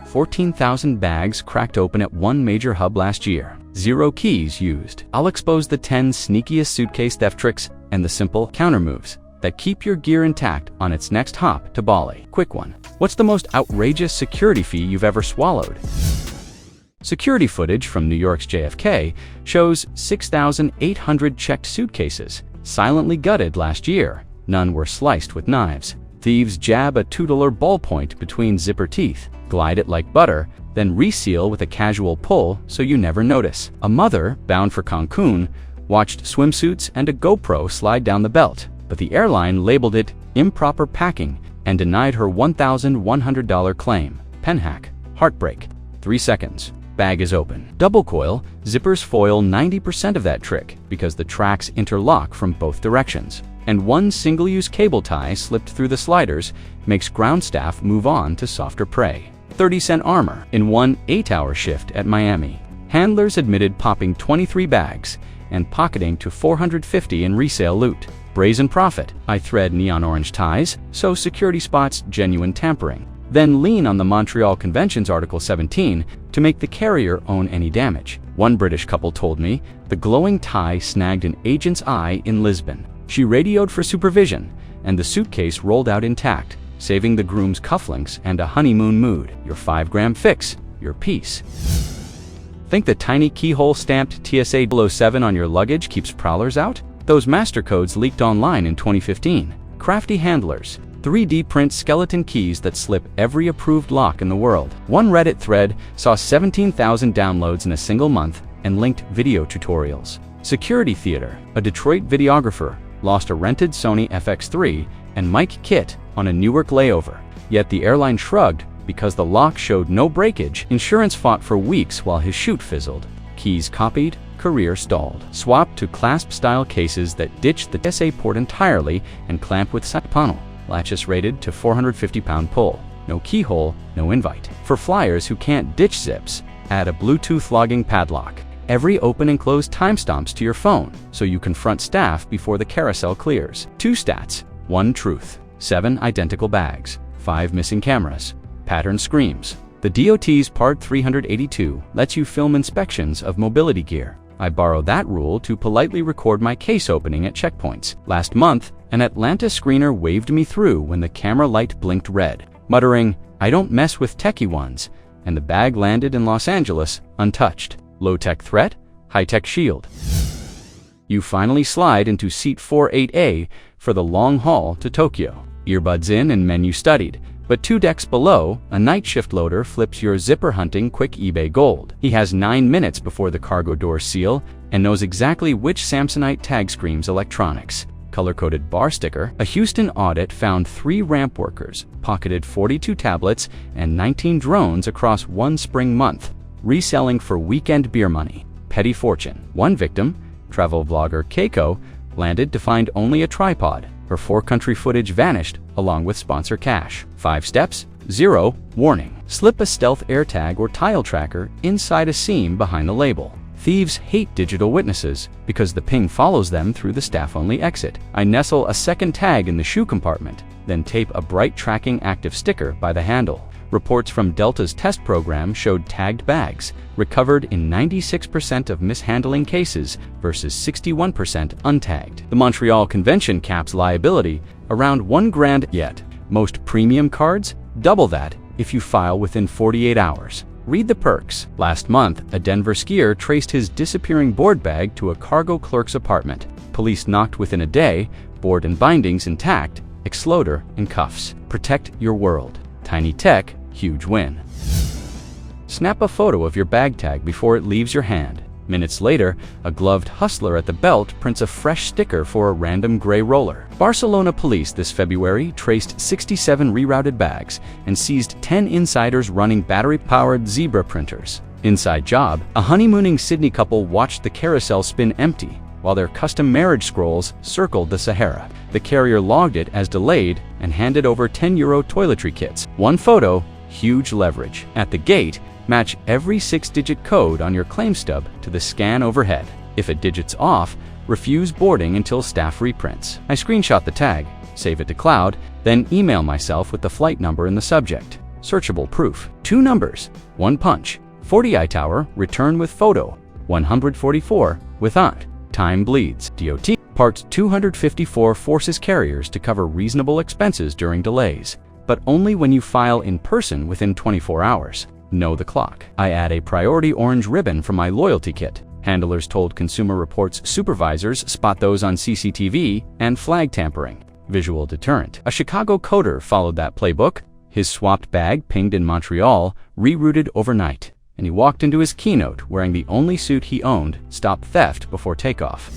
14,000 bags cracked open at one major hub last year. 0 keys used. I'll expose the 10 sneakiest suitcase theft tricks and the simple counter moves that keep your gear intact on its next hop to Bali. Quick one. What's the most outrageous security fee you've ever swallowed? Security footage from New York's JFK shows 6,800 checked suitcases silently gutted last year. None were sliced with knives. Thieves jab a $2 ballpoint between zipper teeth, glide it like butter, then reseal with a casual pull so you never notice. A mother, bound for Cancún, watched swimsuits and a GoPro slide down the belt, but the airline labeled it improper packing and denied her $1,100 claim. Pen hack. Heartbreak. 3 seconds. Bag is open. Double-coil zippers foil 90% of that trick because the tracks interlock from both directions. And one single-use cable tie slipped through the sliders makes ground staff move on to softer prey. 30-cent armor in one 8-hour shift at Miami. Handlers admitted popping 23 bags and pocketing to $450 in resale loot. Brazen profit. I thread neon orange ties, so security spots genuine tampering. Then lean on the Montreal Convention's Article 17 to make the carrier own any damage. One British couple told me the glowing tie snagged an agent's eye in Lisbon. She radioed for supervision, and the suitcase rolled out intact, saving the groom's cufflinks and a honeymoon mood. Your 5-gram fix, your piece. Think the tiny keyhole stamped TSA 007 on your luggage keeps prowlers out? Those master codes leaked online in 2015. Crafty handlers. 3D print skeleton keys that slip every approved lock in the world. One Reddit thread saw 17,000 downloads in a single month and linked video tutorials. Security theater. A Detroit videographer lost a rented Sony FX3 and mic kit on a Newark layover. Yet the airline shrugged because the lock showed no breakage. Insurance fought for weeks while his chute fizzled. Keys copied, career stalled. Swap to clasp-style cases that ditch the TSA port entirely and clamp with side panel. Latches rated to 450-pound pull. No keyhole, no invite. For flyers who can't ditch zips, add a Bluetooth logging padlock. Every open and close timestamps to your phone, so you confront staff before the carousel clears. 2 stats, 1 truth. 7 identical bags. 5 missing cameras. Pattern screams. The DOT's Part 382 lets you film inspections of mobility gear. I borrowed that rule to politely record my case opening at checkpoints. Last month, an Atlanta screener waved me through when the camera light blinked red, muttering, "I don't mess with techie ones," and the bag landed in Los Angeles untouched. Low-tech threat, high-tech shield. You finally slide into seat 48A for the long haul to Tokyo. Earbuds in and menu studied, but 2 decks below, a night shift loader flips your zipper-hunting quick eBay gold. He has 9 minutes before the cargo doors seal and knows exactly which Samsonite tag screams electronics. Color-coded bar sticker. A Houston audit found 3 ramp workers pocketed 42 tablets and 19 drones across one spring month, reselling for weekend beer money. Petty fortune. One victim, travel vlogger Keiko, landed to find only a tripod. Her 4-country footage vanished along with sponsor cash. 5 steps, 0 warning. Slip a stealth AirTag or tile tracker inside a seam behind the label. Thieves hate digital witnesses because the ping follows them through the staff-only exit. I nestle a second tag in the shoe compartment, then tape a bright tracking active sticker by the handle. Reports from Delta's test program showed tagged bags recovered in 96% of mishandling cases versus 61% untagged. The Montreal Convention caps liability around $1,000, yet most premium cards double that if you file within 48 hours. Read the perks. Last month, a Denver skier traced his disappearing board bag to a cargo clerk's apartment. Police knocked within a day, board and bindings intact, exploder in cuffs. Protect your world. Tiny tech, huge win. Snap a photo of your bag tag before it leaves your hand. Minutes later, a gloved hustler at the belt prints a fresh sticker for a random gray roller. Barcelona police this February traced 67 rerouted bags and seized 10 insiders running battery-powered Zebra printers. Inside job, a honeymooning Sydney couple watched the carousel spin empty while their custom marriage scrolls circled the Sahara. The carrier logged it as delayed and handed over €10 toiletry kits. One photo, huge leverage. At the gate, match every 6-digit code on your claim stub to the scan overhead. If a digit's off, refuse boarding until staff reprints. I screenshot the tag, save it to cloud, then email myself with the flight number in the subject. searchable proof. 2 numbers, 1 punch. 40 Tower, return with photo. 144, without. Time bleeds. DOT. Part 254 forces carriers to cover reasonable expenses during delays, but only when you file in person within 24 hours. Know the clock. I add a priority orange ribbon from my loyalty kit. Handlers told Consumer Reports supervisors spot those on CCTV and flag tampering. Visual deterrent. A Chicago coder followed that playbook. His swapped bag pinged in Montreal, rerouted overnight, and he walked into his keynote wearing the only suit he owned, stopped theft before takeoff.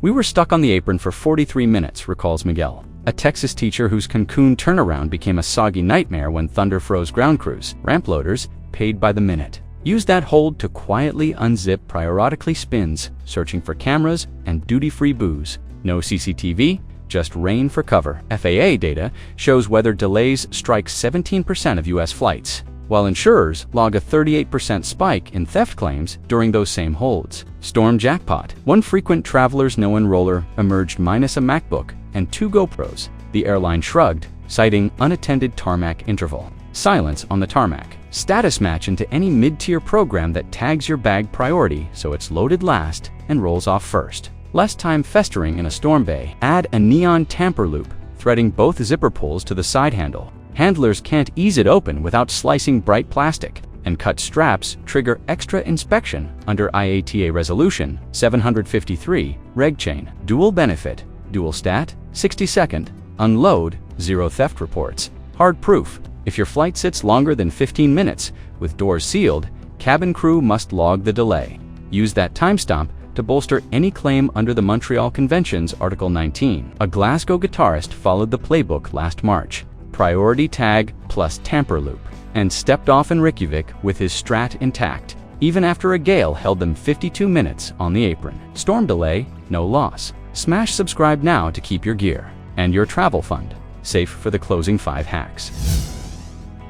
We were stuck on the apron for 43 minutes, recalls Miguel, a Texas teacher whose Cancún turnaround became a soggy nightmare when thunder froze ground crews. Ramp loaders paid by the minute. Use that hold to quietly unzip periodically spins, searching for cameras and duty-free booze. No CCTV, just rain for cover. FAA data shows weather delays strike 17% of U.S. flights, while insurers log a 38% spike in theft claims during those same holds. Storm jackpot. One frequent traveler's no-enroller emerged minus a MacBook and 2 GoPros. The airline shrugged, citing unattended tarmac interval. Silence on the tarmac. Status match into any mid-tier program that tags your bag priority so it's loaded last and rolls off first. Less time festering in a storm bay. Add a neon tamper loop, threading both zipper pulls to the side handle. Handlers can't ease it open without slicing bright plastic, and cut straps trigger extra inspection under IATA Resolution 753, Reg Chain. Dual benefit, dual stat, 60-second, unload, 0 theft reports. Hard proof. If your flight sits longer than 15 minutes, with doors sealed, cabin crew must log the delay. Use that timestamp to bolster any claim under the Montreal Convention's Article 19. A Glasgow guitarist followed the playbook last March. Priority tag plus tamper loop, and stepped off in Reykjavik with his Strat intact, even after a gale held them 52 minutes on the apron. Storm delay, no loss. Smash subscribe now to keep your gear and your travel fund safe for the closing 5 hacks.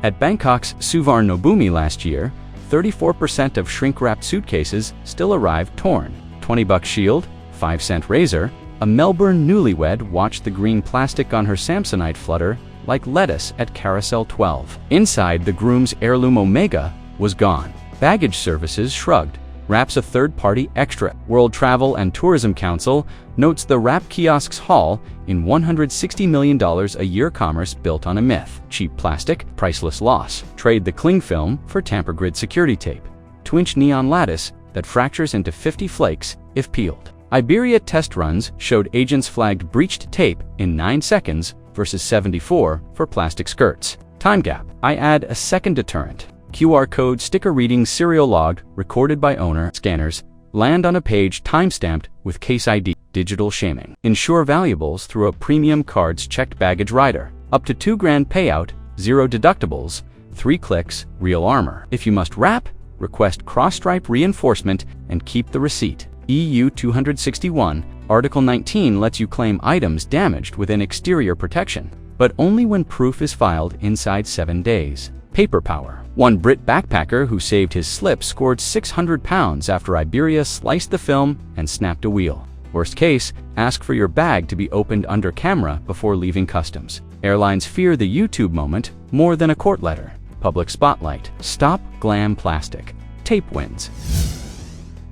At Bangkok's Suvarnabhumi last year, 34% of shrink-wrapped suitcases still arrived torn. $20 shield, 5-cent razor. A Melbourne newlywed watched the green plastic on her Samsonite flutter like lettuce at Carousel 12. Inside, the groom's heirloom Omega was gone. Baggage Services shrugged. Wraps a third-party extra. World Travel and Tourism Council notes the wrap kiosk's haul in $160 million a year commerce built on a myth. Cheap plastic, priceless loss. Trade the cling film for tamper grid security tape. 2-inch neon lattice that fractures into 50 flakes if peeled. Iberia test runs showed agents flagged breached tape in 9 seconds versus 74 for plastic skirts. Time gap. I add a second deterrent. QR code sticker reading serial logged, recorded by owner. Scanners land on a page timestamped with Case ID. Digital shaming. Insure valuables through a premium cards checked baggage rider. Up to $2,000 payout, 0 deductibles, 3 clicks, real armor. If you must wrap, request cross-stripe reinforcement and keep the receipt. EU 261, Article 19 lets you claim items damaged within exterior protection, but only when proof is filed inside 7 days. Paper power. One Brit backpacker who saved his slip scored 600 pounds after Iberia sliced the film and snapped a wheel. Worst case, ask for your bag to be opened under camera before leaving customs. Airlines fear the YouTube moment more than a court letter. Public spotlight. Stop glam plastic. Tape wins.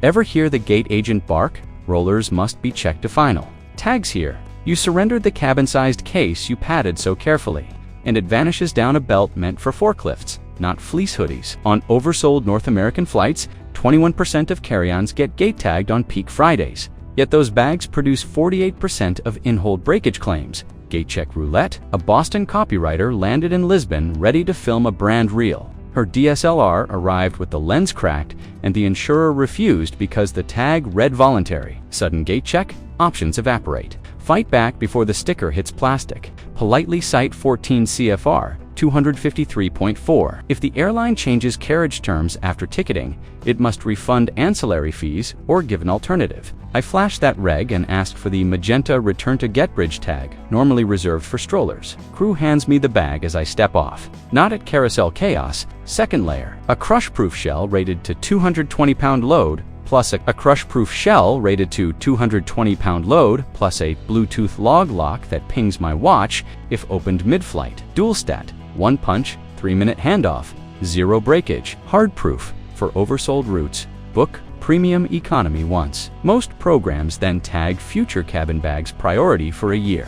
Ever hear the gate agent bark? Rollers must be checked to final. Tags here. You surrendered the cabin-sized case you padded so carefully, and it vanishes down a belt meant for forklifts, not fleece hoodies. On oversold North American flights, 21% of carry-ons get gate tagged on peak Fridays. Yet those bags produce 48% of in-hold breakage claims. Gate check roulette. A Boston copywriter landed in Lisbon ready to film a brand reel. Her DSLR arrived with the lens cracked, and the insurer refused because the tag read voluntary. Sudden gate check, options evaporate. Fight back before the sticker hits plastic. Politely cite 14 CFR 253.4. If the airline changes carriage terms after ticketing, it must refund ancillary fees or give an alternative. I flashed that reg and asked for the magenta return to GetBridge tag, normally reserved for strollers. Crew hands me the bag as I step off. Not at Carousel Chaos. Second layer. A crush-proof shell rated to 220-pound load, plus a crush-proof shell rated to 220-pound load, plus a Bluetooth log lock that pings my watch if opened mid-flight. Dual stat. 1 punch, 3-minute handoff, 0 breakage, hard proof for oversold routes. Book premium economy once. Most programs then tag future cabin bags priority for a year.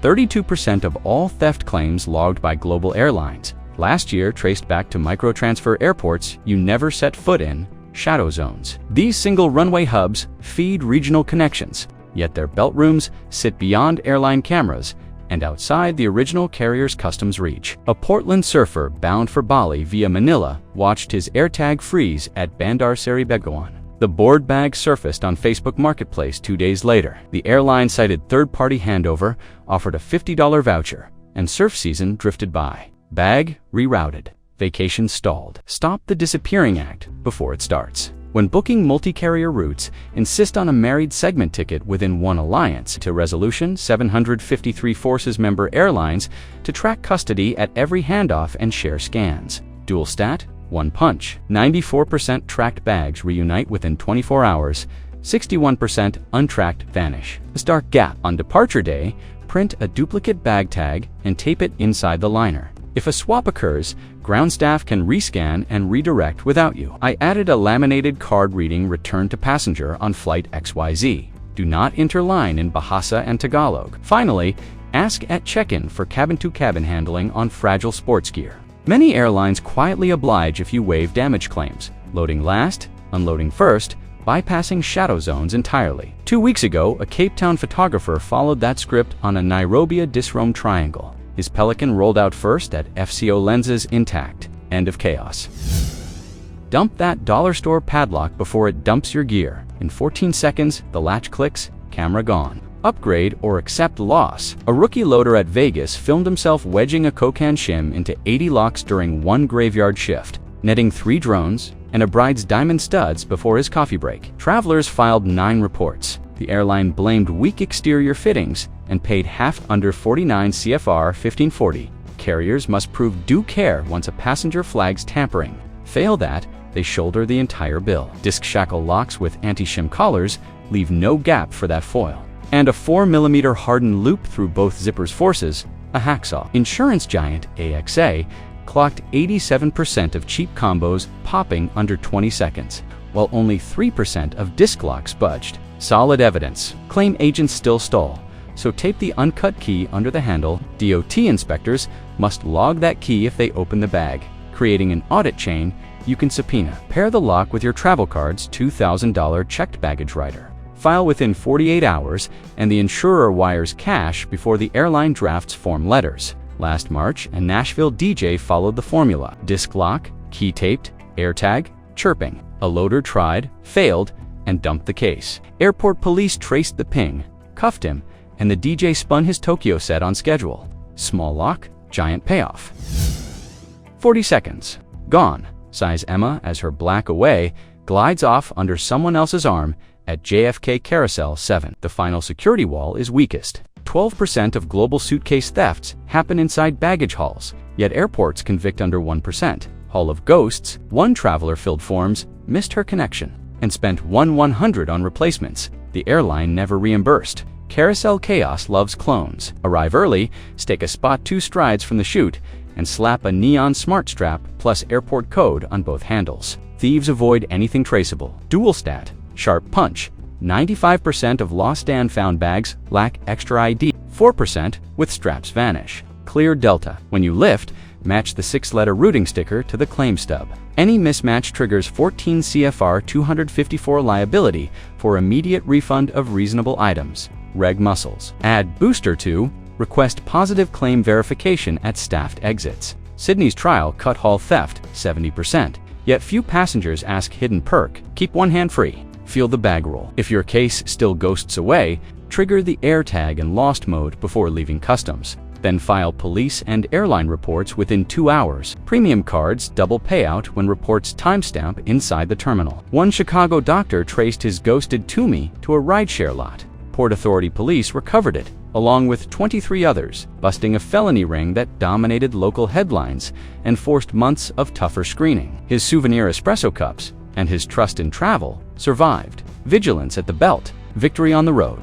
32% of all theft claims logged by global airlines last year traced back to microtransfer airports you never set foot in, shadow zones. These single runway hubs feed regional connections, yet their belt rooms sit beyond airline cameras and outside the original carrier's customs reach. A Portland surfer bound for Bali via Manila watched his AirTag freeze at Bandar Seri Begawan. The board bag surfaced on Facebook Marketplace 2 days later. The airline cited third-party handover, offered a $50 voucher, and surf season drifted by. Bag rerouted. Vacation stalled. Stop the disappearing act before it starts. When booking multi-carrier routes, insist on a married segment ticket within one alliance to Resolution 753 Forces member airlines to track custody at every handoff and share scans. Dual stat, one punch. 94% tracked bags reunite within 24 hours, 61% untracked vanish. A stark gap. On departure day, print a duplicate bag tag and tape it inside the liner. If a swap occurs, ground staff can rescan and redirect without you. I added a laminated card reading return to passenger on flight XYZ. Do not interline in Bahasa and Tagalog. Finally, ask at check-in for cabin-to-cabin handling on fragile sports gear. Many airlines quietly oblige if you waive damage claims, loading last, unloading first, bypassing shadow zones entirely. 2 weeks ago, a Cape Town photographer followed that script on a Nairobi disrome triangle. His Pelican rolled out first at FCO lenses intact. End of chaos. Dump that dollar store padlock before it dumps your gear. In 14 seconds, the latch clicks, camera gone. Upgrade or accept loss. A rookie loader at Vegas filmed himself wedging a Kokan shim into 80 locks during one graveyard shift, netting 3 drones and a bride's diamond studs before his coffee break. Travelers filed 9 reports. The airline blamed weak exterior fittings and paid half under 49 CFR 1540. Carriers must prove due care once a passenger flags tampering. Fail that, they shoulder the entire bill. Disc shackle locks with anti-shim collars leave no gap for that foil. And a 4mm hardened loop through both zippers forces, a hacksaw. Insurance giant AXA clocked 87% of cheap combos popping under 20 seconds, while only 3% of disc locks budged. Solid evidence. Claim agents still stall, so tape the uncut key under the handle. DOT inspectors must log that key if they open the bag, creating an audit chain you can subpoena. Pair the lock with your travel card's $2,000 checked baggage rider. File within 48 hours, and the insurer wires cash before the airline drafts form letters. Last March, a Nashville DJ followed the formula. Disc lock, key taped, AirTag, chirping. A loader tried, failed, and dumped the case. Airport police traced the ping, cuffed him, and the DJ spun his Tokyo set on schedule. Small lock, giant payoff. 40 seconds. Gone. Size Emma, as her black away, glides off under someone else's arm at JFK Carousel 7. The final security wall is weakest. 12% of global suitcase thefts happen inside baggage halls, yet airports convict under 1%. Hall of Ghosts, one traveler filled forms, missed her connection, and spent $100 on replacements. The airline never reimbursed. Carousel chaos loves clones. Arrive early, stake a spot 2 strides from the chute, and slap a neon smart strap plus airport code on both handles. Thieves avoid anything traceable. Dual stat, sharp punch. 95% of lost and found bags lack extra ID. 4% with straps vanish. Clear delta. When you lift, match the 6-letter routing sticker to the claim stub. Any mismatch triggers 14 CFR 254 liability for immediate refund of reasonable items. Reg muscles. Add booster to request positive claim verification at staffed exits. Sydney's trial cut hall theft 70%, yet few passengers ask hidden perk. Keep one hand free. Feel the bag roll. If your case still ghosts away, trigger the AirTag in lost mode before leaving customs. Then file police and airline reports within 2 hours. Premium cards double payout when reports timestamp inside the terminal. One Chicago doctor traced his ghosted Toomey to a rideshare lot. Port Authority police recovered it, along with 23 others, busting a felony ring that dominated local headlines and forced months of tougher screening. His souvenir espresso cups and his trust in travel survived. Vigilance at the belt, victory on the road.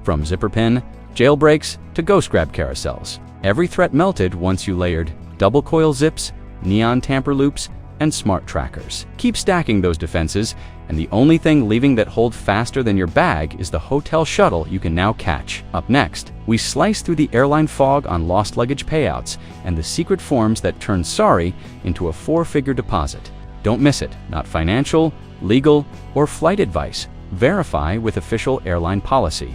From zipper pin, jailbreaks to ghost grab carousels, Every threat melted once you layered double-coil zips, neon tamper loops, and smart trackers. Keep stacking those defenses, and the only thing leaving that hold faster than your bag is the hotel shuttle you can now catch. Up next, we slice through the airline fog on lost luggage payouts and the secret forms that turn sorry into a 4-figure deposit. Don't miss it. Not financial, legal, or flight advice. Verify with official airline policy.